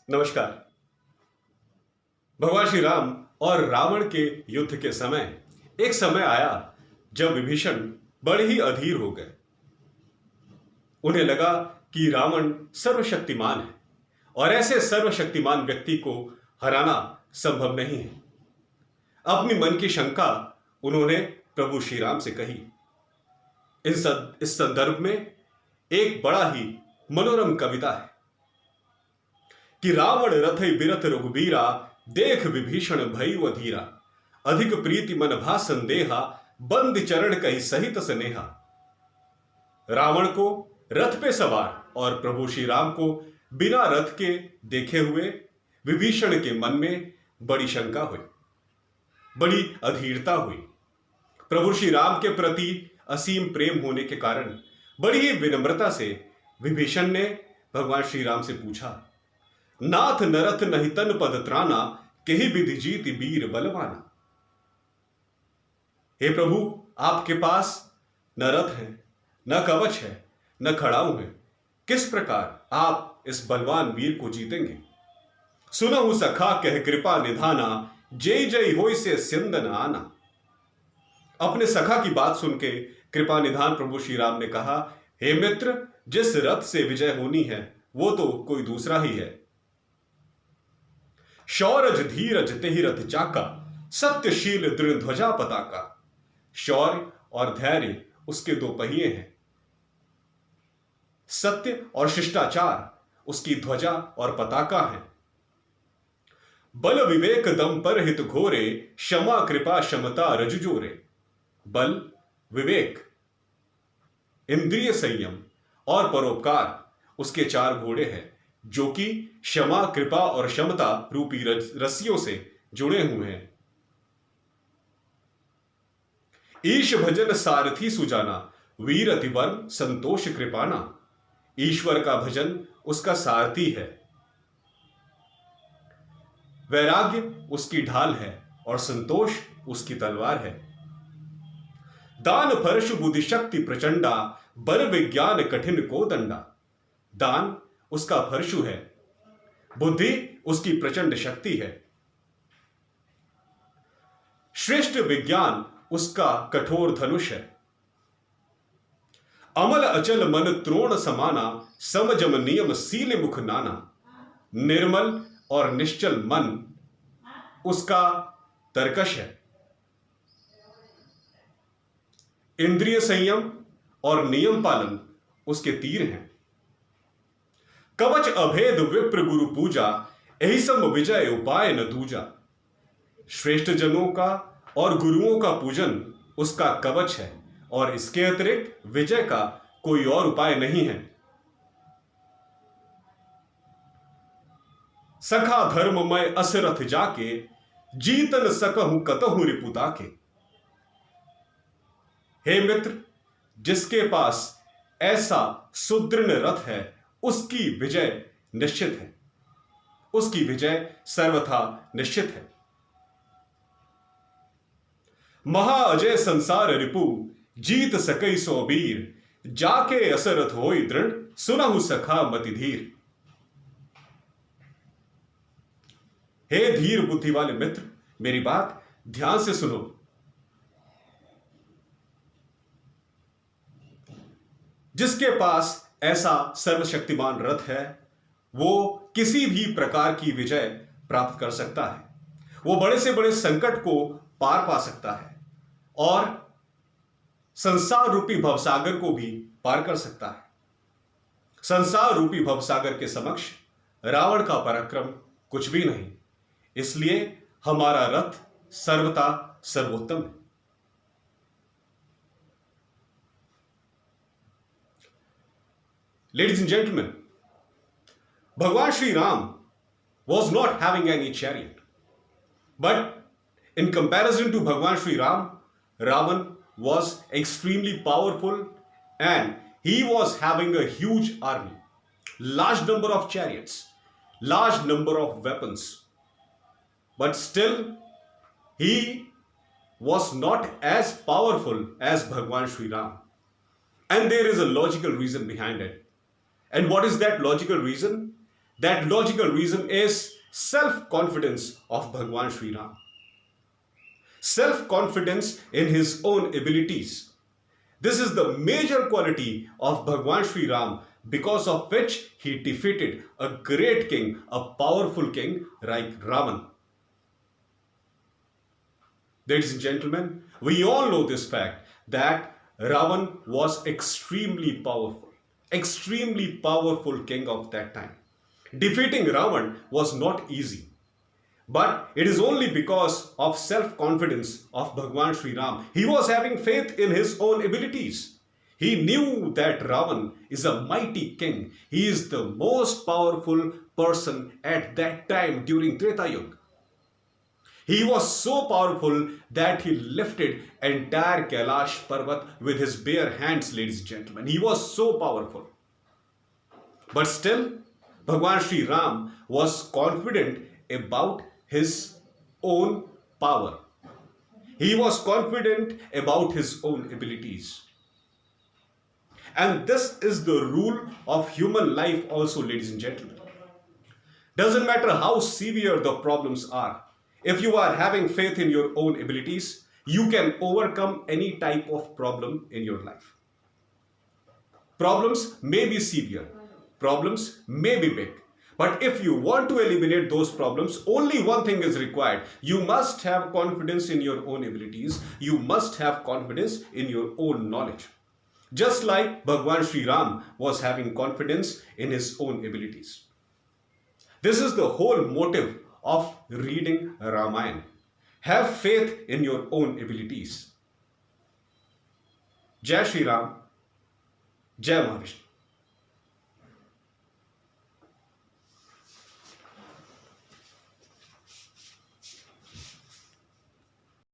नमस्कार। भगवान श्री राम और रावण के युद्ध के समय एक समय आया जब विभीषण बड़े ही अधीर हो गए। उन्हें लगा कि रावण सर्वशक्तिमान है और ऐसे सर्वशक्तिमान व्यक्ति को हराना संभव नहीं है। अपनी मन की शंका उन्होंने प्रभु श्री राम से कही। इस संदर्भ में एक बड़ा ही मनोरम कविता है कि रावण रथै बिरथ रघुबीरा, देख विभीषण भइउ अधीरा, अधिक प्रीति मन भा संदेहा, बंद चरण कहि सहित स्नेहा। रावण को रथ पे सवार और प्रभु श्री राम को बिना रथ के देखे हुए विभीषण के मन में बड़ी शंका हुई, बड़ी अधीरता हुई। प्रभु श्री राम के प्रति असीम प्रेम होने के कारण बड़ी ही विनम्रता से विभीषण ने भगवान श्री राम से पूछा, नाथ नरथ नहीं तन पद त्राना, केहि विधि जीति वीर बलवाना। हे प्रभु, आपके पास न रथ है, न कवच है, न खड़ाऊ है, किस प्रकार आप इस बलवान वीर को जीतेंगे। सुनहु सखा कह कृपा निधाना, जय जय होय से स्यंदन आना। अपने सखा की बात सुन के कृपा निधान प्रभु श्री राम ने कहा, हे मित्र, जिस रथ से विजय होनी है वो तो कोई दूसरा ही है। शौरज धीरज तेहि रथ चाका, सत्यशील दृढ़ ध्वजा पताका। शौर्य और धैर्य उसके दो पहिए हैं, सत्य और शिष्टाचार उसकी ध्वजा और पताका है। बल विवेक दम पर हित घोरे, क्षमा कृपा क्षमता रजु जोरे। बल, विवेक, इंद्रिय संयम और परोपकार उसके चार घोड़े हैं, जो कि क्षमा कृपा और क्षमता रूपी रस्सियों से जुड़े हुए हैं। ईश भजन सारथी सुजाना, वीर अतिवर्म संतोष कृपाना। ईश्वर का भजन उसका सारथी है, वैराग्य उसकी ढाल है और संतोष उसकी तलवार है। दान फर्श बुद्धि शक्ति प्रचंडा, बल विज्ञान कठिन को दंडा। दान उसका फर्शु है, बुद्धि उसकी प्रचंड शक्ति है। श्रेष्ठ विज्ञान उसका कठोर धनुष है। अमल अचल मन त्रोण समाना, समजम नियम सील मुख नाना। निर्मल और निश्चल मन उसका तरकश है। इंद्रिय संयम और नियम पालन उसके तीर हैं। कवच अभेद विप्र गुरु पूजा, यही सम विजय उपाय न दूजा। श्रेष्ठ जनों का और गुरुओं का पूजन उसका कवच है और इसके अतिरिक्त विजय का कोई और उपाय नहीं है। सखा धर्ममय असरथ जाके, जीतन सकहु कतहु रिपुता के। हे मित्र, जिसके पास ऐसा सुदृढ़ रथ है उसकी विजय निश्चित है, उसकी विजय सर्वथा निश्चित है। महाअजय संसार रिपु, जीत सकई सो वीर। जाके असरथ होई दृढ़, सुनहु सखा मति धीर। हे धीर बुद्धि वाले मित्र, मेरी बात ध्यान से सुनो। जिसके पास ऐसा सर्वशक्तिमान रथ है वो किसी भी प्रकार की विजय प्राप्त कर सकता है। वो बड़े से बड़े संकट को पार पा सकता है और संसार रूपी भवसागर को भी पार कर सकता है। संसार रूपी भवसागर के समक्ष रावण का पराक्रम कुछ भी नहीं। इसलिए हमारा रथ सर्वथा सर्वोत्तम है। Ladies and gentlemen, Bhagwan Sri Ram was not having any chariot. But in comparison to Bhagwan Sri Ram, Ravan was extremely powerful and he was having a huge army, large number of chariots, large number of weapons. But still, he was not as powerful as Bhagwan Sri Ram. And there is a logical reason behind it. And what is that logical reason? That logical reason is self-confidence of Bhagwan Sri Ram. Self-confidence in his own abilities. This is the major quality of Bhagwan Sri Ram, because of which he defeated a great king, a powerful king like Ravan. Ladies and gentlemen, we all know this fact that Ravan was extremely powerful king of that time. Defeating Ravan was not easy. But it is only because of self-confidence of Bhagwan Sri Ram. He was having faith in his own abilities. He knew that Ravan is a mighty king. He is the most powerful person at that time during Treta Yuga. He was so powerful that he lifted entire Kailash Parvat with his bare hands, ladies and gentlemen. He was so powerful. But still, Bhagwan Sri Ram was confident about his own power. He was confident about his own abilities. And this is the rule of human life also, ladies and gentlemen. Doesn't matter how severe the problems are. If you are having faith in your own abilities, you can overcome any type of problem in your life. Problems may be severe. Problems may be big. But if you want to eliminate those problems, only one thing is required. You must have confidence in your own abilities. You must have confidence in your own knowledge. Just like Bhagwan Sri Ram was having confidence in his own abilities. This is the whole motive of reading Ramayana. Have faith in your own abilities. Jai Shri Ram, Jai Mahavishnu.